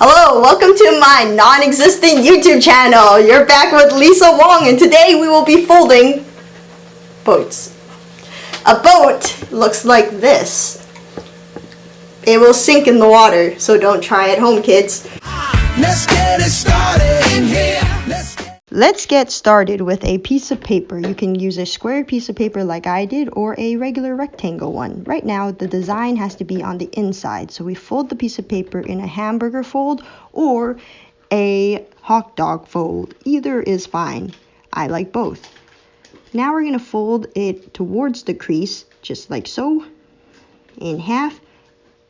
Hello, welcome to my non-existent YouTube channel. You're back with Lisa Wong, and today we will be folding boats. A boat looks like this. It will sink in the water, so don't try at home, kids. Let's get it started in here. Let's get started with a piece of paper. You can use a square piece of paper like I did or a regular rectangle one. Right now, the design has to be on the inside, so we fold the piece of paper in a hamburger fold or a hot dog fold. Either is fine. I like both. Now we're going to fold it towards the crease, just like so, in half,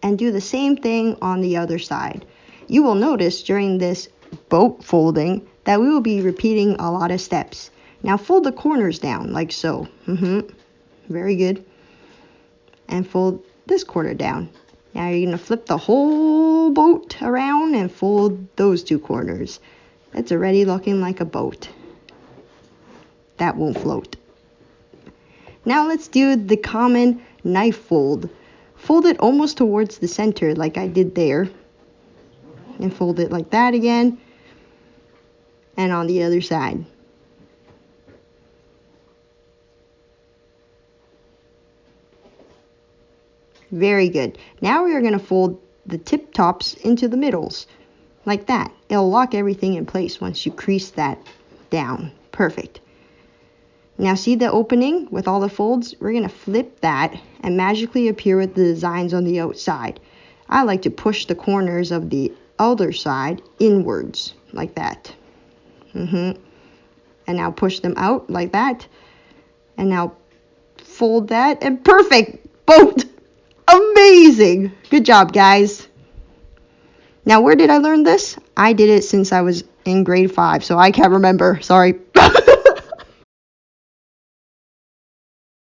and do the same thing on the other side. You will notice during this boat folding that we will be repeating a lot of steps. Now fold the corners down like so. Very good. And fold this corner down. Now you're going to flip the whole boat around and fold those two corners. It's already looking like a boat. That won't float. Now let's do the common knife fold. Fold it almost towards the center like I did there. And fold it like that again. And on the other side. Very good. Now we are going to fold the tip tops into the middles, like that. It'll lock everything in place once you crease that down. Perfect. Now see the opening with all the folds? We're going to flip that and magically appear with the designs on the outside. I like to push the corners of the other side inwards, like that. And now push them out like that. And now fold that and perfect! Boat! Amazing! Good job, guys. Now, where did I learn this? I did it since I was in grade 5, so I can't remember. Sorry.